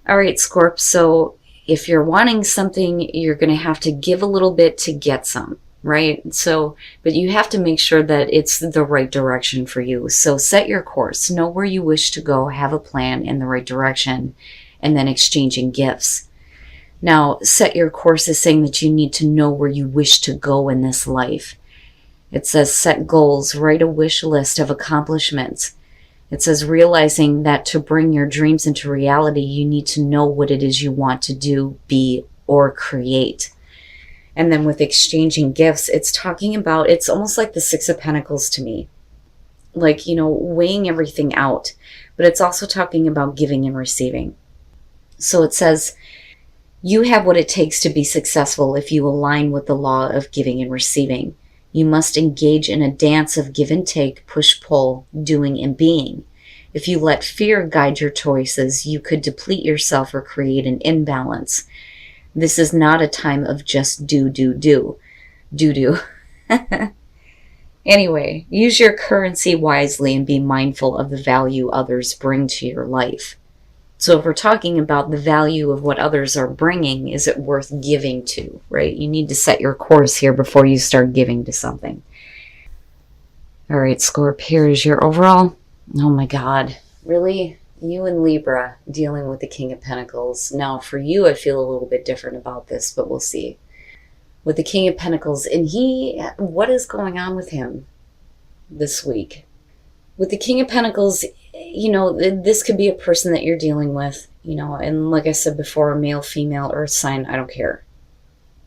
All right, Scorp. So if you're wanting something, you're going to have to give a little bit to get some, right? So, but you have to make sure that it's the right direction for you. So set your course, know where you wish to go, have a plan in the right direction, and then exchanging gifts. Now, set your course is saying that you need to know where you wish to go in this life. It says set goals, write a wish list of accomplishments. It says realizing that to bring your dreams into reality, you need to know what it is you want to do, be, or create. And then with exchanging gifts, it's talking about, it's almost like the Six of Pentacles to me. Like, weighing everything out. But it's also talking about giving and receiving. So it says, you have what it takes to be successful if you align with the law of giving and receiving. You must engage in a dance of give and take, push-pull, doing and being. If you let fear guide your choices, you could deplete yourself or create an imbalance. This is not a time of just do. Anyway, use your currency wisely and be mindful of the value others bring to your life. So if we're talking about the value of what others are bringing, is it worth giving to, right? You need to set your course here before you start giving to something. All right, Scorp, here's your overall. Oh my God, really? You and Libra dealing with the King of Pentacles. Now, for you, I feel a little bit different about this, but we'll see. With the King of Pentacles, and what is going on with him this week? With the King of Pentacles, this could be a person that you're dealing with, and like I said before, male, female, earth sign, I don't care,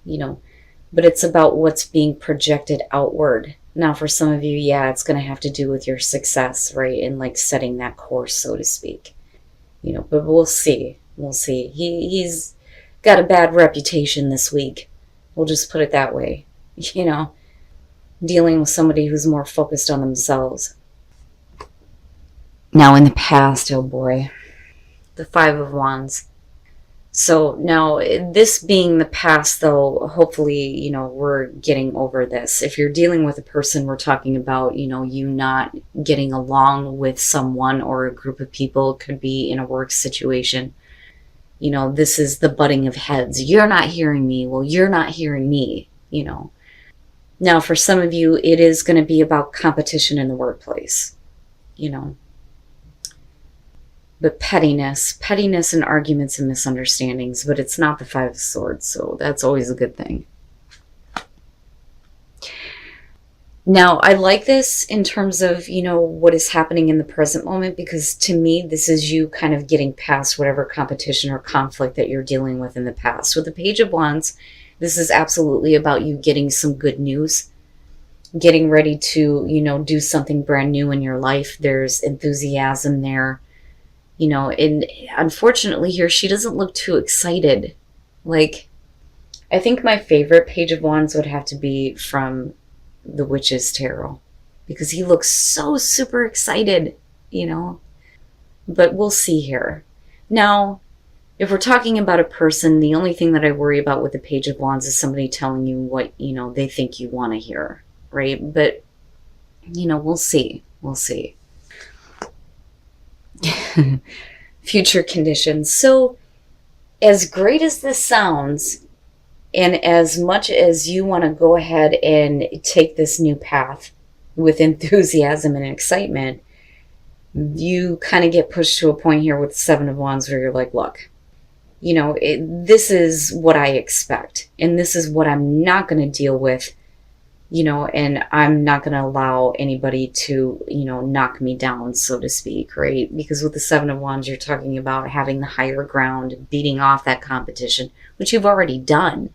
but it's about what's being projected outward. Now, for some of you, yeah, it's going to have to do with your success, right? And like setting that course, so to speak, but we'll see. We'll see. He's got a bad reputation this week. We'll just put it that way, dealing with somebody who's more focused on themselves. Now in the past, oh boy, the Five of Wands. So now this being the past though, hopefully, we're getting over this. If you're dealing with a person, we're talking about, you not getting along with someone or a group of people. It could be in a work situation. This is the butting of heads. You're not hearing me. Well, you're not hearing me, Now for some of you, it is going to be about competition in the workplace, But pettiness and arguments and misunderstandings, but it's not the Five of Swords, so that's always a good thing. Now, I like this in terms of, what is happening in the present moment, because to me, this is you kind of getting past whatever competition or conflict that you're dealing with in the past. With the Page of Wands, this is absolutely about you getting some good news, getting ready to, do something brand new in your life. There's enthusiasm there. And unfortunately here, she doesn't look too excited. Like, I think my favorite Page of Wands would have to be from the Witch's Tarot, because he looks so super excited, But we'll see here. Now, if we're talking about a person, the only thing that I worry about with the Page of Wands is somebody telling you what, they think you want to hear, right? But, we'll see. We'll see. Future conditions. So as great as this sounds, and as much as you want to go ahead and take this new path with enthusiasm and excitement, you kind of get pushed to a point here with the Seven of Wands where you're like, look, this is what I expect, and this is what I'm not going to deal with, and I'm not going to allow anybody to, knock me down, so to speak, right? Because with the Seven of Wands, you're talking about having the higher ground, beating off that competition, which you've already done.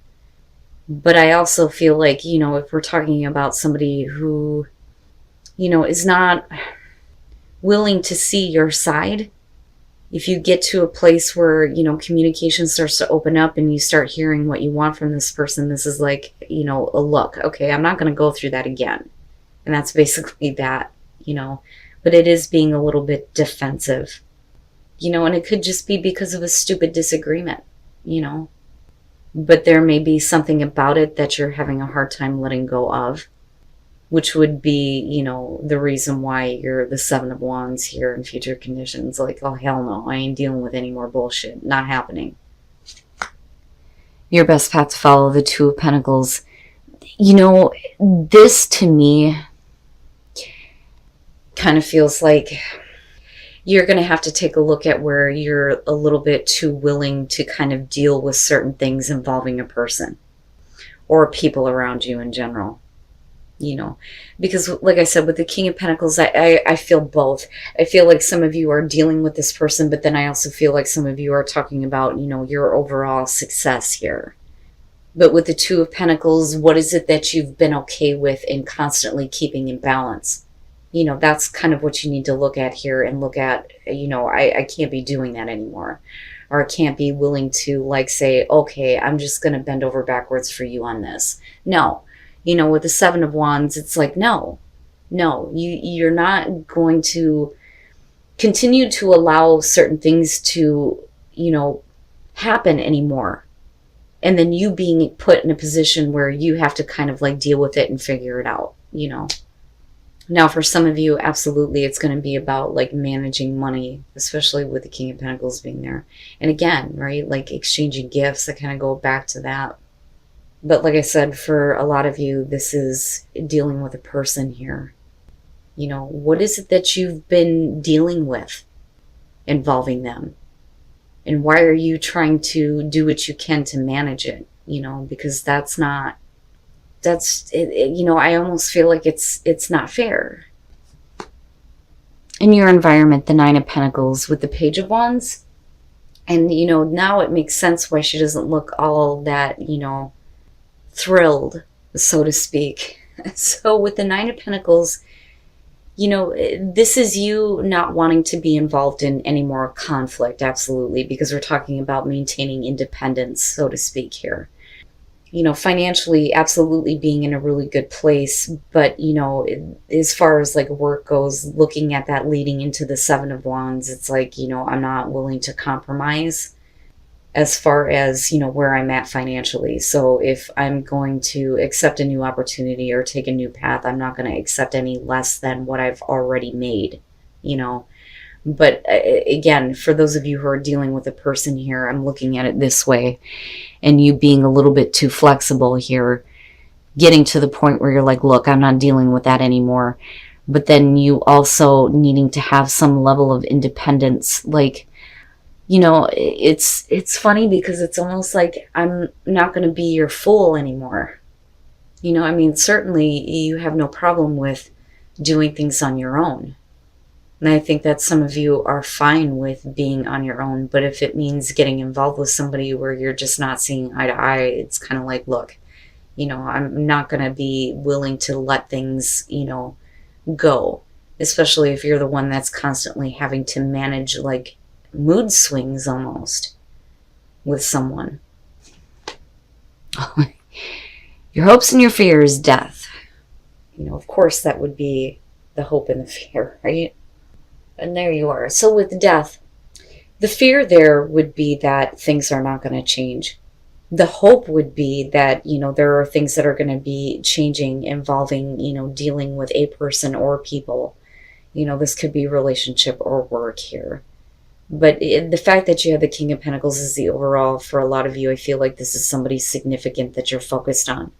But I also feel like, if we're talking about somebody who, is not willing to see your side, if you get to a place where, communication starts to open up and you start hearing what you want from this person, this is like, a look, okay, I'm not going to go through that again. And that's basically that, but it is being a little bit defensive, and it could just be because of a stupid disagreement, but there may be something about it that you're having a hard time letting go of. which would be, you know, the reason why you're the Seven of Wands here in future conditions. Like, oh, hell no, I ain't dealing with any more bullshit. Not happening. Your best path to follow, the Two of Pentacles. You know, this to me kind of feels like you're going to have to take a look at where you're a little bit too willing to kind of deal with certain things involving a person or people around you in general. You know, because like I said, with the King of Pentacles, I feel both. I feel like some of you are dealing with this person, but then I also feel like some of you are talking about, you know, your overall success here. But with the Two of Pentacles, what is it that you've been okay with and constantly keeping in balance? You know, that's kind of what you need to look at here and look at, you know, I can't be doing that anymore. Or I can't be willing to like say, okay, I'm just going to bend over backwards for you on this. No. You know, with the Seven of Wands, it's like, no, you're not going to continue to allow certain things to, you know, happen anymore. And then you being put in a position where you have to kind of like deal with it and figure it out, you know. Now, for some of you, absolutely, it's going to be about like managing money, especially with the King of Pentacles being there. And again, right, like exchanging gifts, I kind of go back to that. But like I said, for a lot of you, this is dealing with a person here. You know, what is it that you've been dealing with involving them? And why are you trying to do what you can to manage it? You know, because that's you know, I almost feel like it's not fair. In your environment, the Nine of Pentacles with the Page of Wands. And, you know, now it makes sense why she doesn't look all that, you know, thrilled, so to speak. So with the Nine of Pentacles, you know, this is you not wanting to be involved in any more conflict, absolutely, because we're talking about maintaining independence, so to speak here. You know, financially, absolutely being in a really good place, but, you know, as far as like work goes, looking at that leading into the Seven of Wands, it's like, you know, I'm not willing to compromise as far as, you know, where I'm at financially. So if I'm going to accept a new opportunity or take a new path, I'm not going to accept any less than what I've already made, you know. But again, for those of you who are dealing with a person here, I'm looking at it this way, and you being a little bit too flexible here, getting to the point where you're like, look, I'm not dealing with that anymore. But then you also needing to have some level of independence, like, you know, it's funny because it's almost like I'm not going to be your fool anymore. You know, I mean, certainly you have no problem with doing things on your own. And I think that some of you are fine with being on your own. But if it means getting involved with somebody where you're just not seeing eye to eye, it's kind of like, look, you know, I'm not going to be willing to let things, you know, go. Especially if you're the one that's constantly having to manage like mood swings almost with someone. Your hopes and your fears, death. You know, of course that would be the hope and the fear, right? And there you are. So with death, the fear there would be that things are not going to change. The hope would be that, you know, there are things that are going to be changing involving, you know, dealing with a person or people. You know, this could be relationship or work here. But the fact that you have the King of Pentacles is the overall, for a lot of you, I feel like this is somebody significant that you're focused on.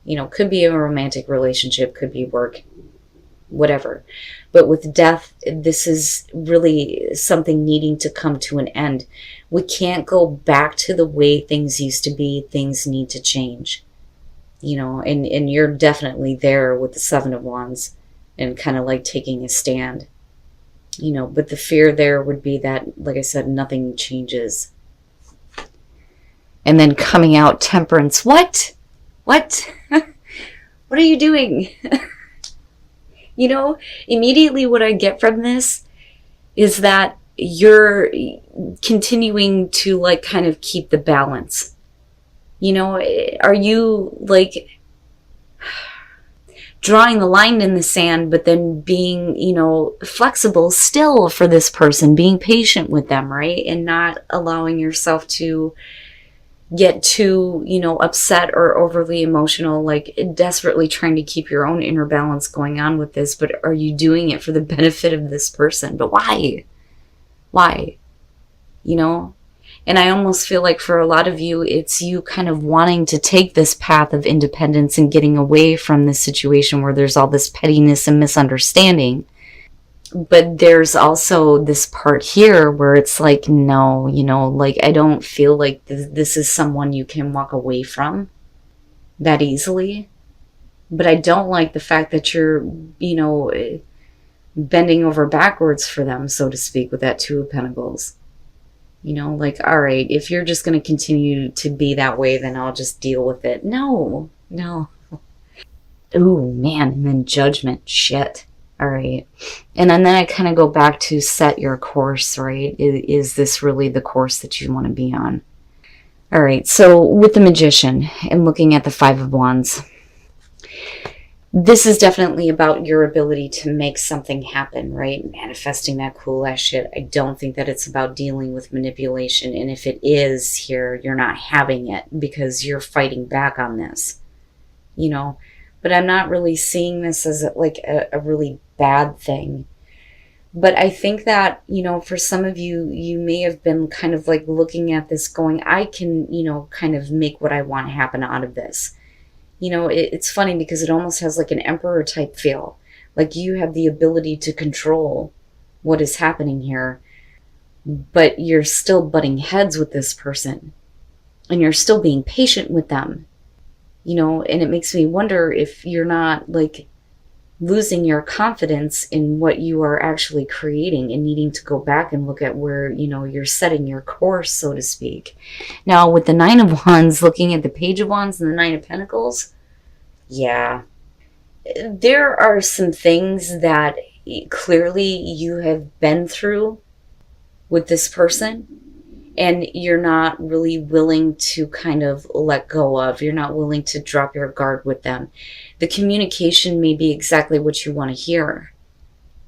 You know, could be a romantic relationship, could be work, whatever. But with death, this is really something needing to come to an end. We can't go back to the way things used to be. Things need to change. You know, and you're definitely there with the Seven of Wands and kind of like taking a stand. You know, but the fear there would be that, like I said, nothing changes. And then coming out, Temperance. What? What? What are you doing? You know, immediately what I get from this is that you're continuing to like kind of keep the balance. You know, are you like drawing the line in the sand, but then being, you know, flexible still for this person, being patient with them, right? And not allowing yourself to get too, upset or overly emotional, like desperately trying to keep your own inner balance going on with this, but are you doing it for the benefit of this person? But why? Why? And I almost feel like for a lot of you, it's you kind of wanting to take this path of independence and getting away from this situation where there's all this pettiness and misunderstanding. But there's also this part here where it's like, no, like I don't feel like this is someone you can walk away from that easily. But I don't like the fact that you're, bending over backwards for them, so to speak, with that Two of Pentacles. Like, all right, if you're just going to continue to be that way, then I'll just deal with it. No. Ooh, man. And then Judgment. Shit. All right. And then I kind of go back to set your course, right? Is this really the course that you want to be on? All right. So with the Magician and looking at the Five of Wands, this is definitely about your ability to make something happen, right? Manifesting that cool ass shit. I don't think that it's about dealing with manipulation. And if it is here, you're not having it because you're fighting back on this, But I'm not really seeing this as a really bad thing. But I think that, for some of you, you may have been kind of like looking at this going, I can, kind of make what I want to happen out of this. It's funny because it almost has like an emperor type feel. Like you have the ability to control what is happening here, but you're still butting heads with this person and you're still being patient with them, and it makes me wonder if you're not like losing your confidence in what you are actually creating and needing to go back and look at where, you're setting your course, so to speak. Now, with the Nine of Wands, looking at the Page of Wands and the Nine of Pentacles, yeah, there are some things that clearly you have been through with this person and you're not really willing to kind of let go of. You're not willing to drop your guard with them. The communication may be exactly what you want to hear,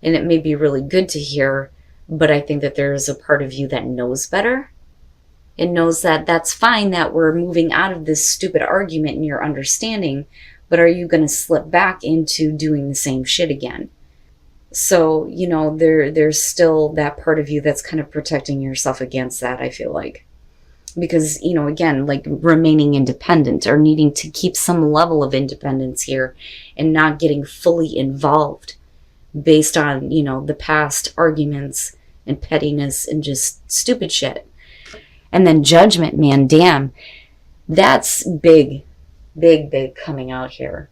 and it may be really good to hear, but I think that there is a part of you that knows better and knows that that's fine, that we're moving out of this stupid argument and your understanding, but are you going to slip back into doing the same shit again? So, there's still that part of you that's kind of protecting yourself against that, I feel like. Because, again, like remaining independent or needing to keep some level of independence here and not getting fully involved based on, the past arguments and pettiness and just stupid shit. And then Judgment, man, damn, that's big coming out here.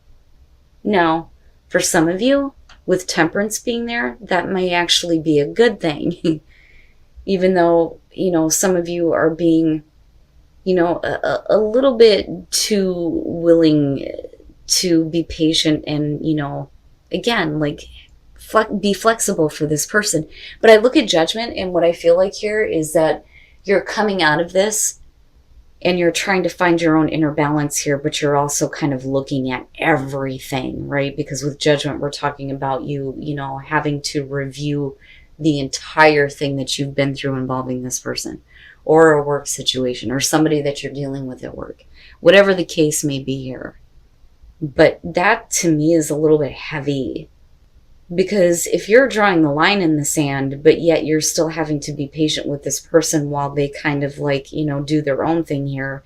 Now, for some of you, with Temperance being there, that may actually be a good thing. Even though, some of you are being, a little bit too willing to be patient and, again, like be flexible for this person. But I look at Judgment, and what I feel like here is that you're coming out of this and you're trying to find your own inner balance here, but you're also kind of looking at everything, right? Because with Judgment, we're talking about you, having to review the entire thing that you've been through involving this person, or a work situation, or somebody that you're dealing with at work, whatever the case may be here. But that to me is a little bit heavy, because if you're drawing the line in the sand, but yet you're still having to be patient with this person while they kind of like, do their own thing here,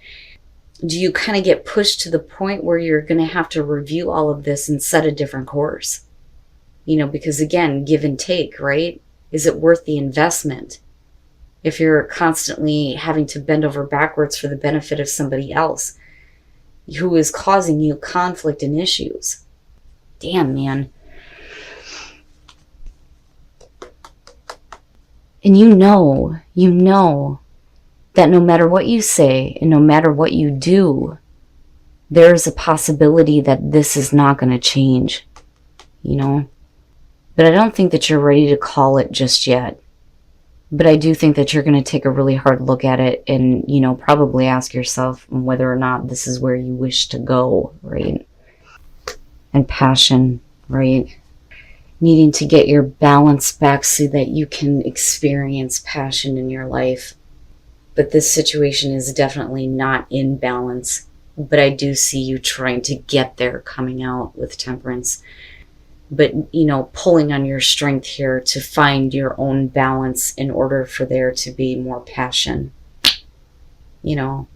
do you kind of get pushed to the point where you're going to have to review all of this and set a different course? Because again, give and take, right? Is it worth the investment if you're constantly having to bend over backwards for the benefit of somebody else who is causing you conflict and issues? Damn, man. And you know that no matter what you say and no matter what you do, there is a possibility that this is not going to change, But I don't think that you're ready to call it just yet. But I do think that you're going to take a really hard look at it and, probably ask yourself whether or not this is where you wish to go, right? And passion, right? Needing to get your balance back so that you can experience passion in your life. But this situation is definitely not in balance. But I do see you trying to get there coming out with Temperance. But, you know, pulling on your strength here to find your own balance in order for there to be more passion. You know.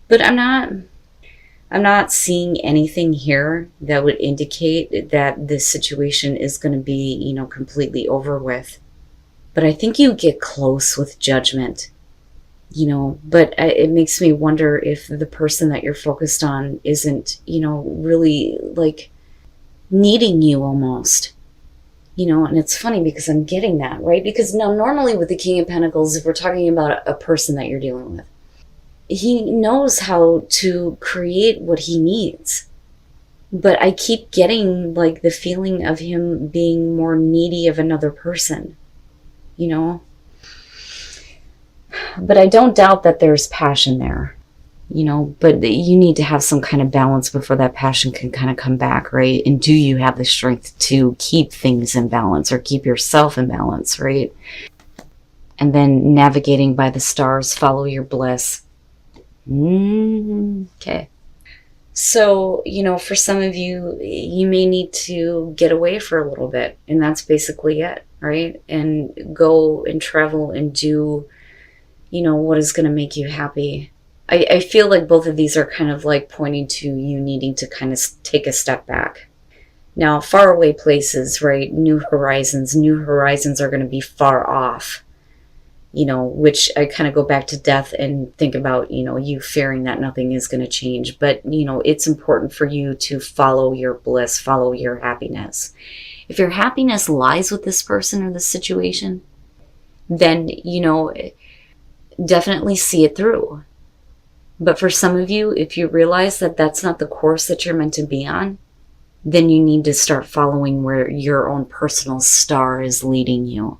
But I'm not seeing anything here that would indicate that this situation is going to be, you know, completely over with. But I think you get close with Judgment, you know, but it makes me wonder if the person that you're focused on isn't, you know, really like needing you almost, you know. And it's funny because I'm getting that, right? Because now normally with the King of Pentacles, if we're talking about a person that you're dealing with, he knows how to create what he needs. But I keep getting like the feeling of him being more needy of another person, you know. But I don't doubt that there's passion there, you know, but you need to have some kind of balance before that passion can kind of come back, right? And do you have the strength to keep things in balance or keep yourself in balance, right? And then navigating by the stars, follow your bliss. Okay. So, you know, for some of you, you may need to get away for a little bit, and that's basically it, right? And go and travel and do, you know, what is going to make you happy. I feel like both of these are kind of like pointing to you needing to kind of take a step back. Now, faraway places, right? New horizons are going to be far off. You know, which I kind of go back to death and think about, you know, you fearing that nothing is going to change. But, you know, it's important for you to follow your bliss, follow your happiness. If your happiness lies with this person or this situation, then, you know, definitely see it through. But for some of you, if you realize that that's not the course that you're meant to be on, then you need to start following where your own personal star is leading you.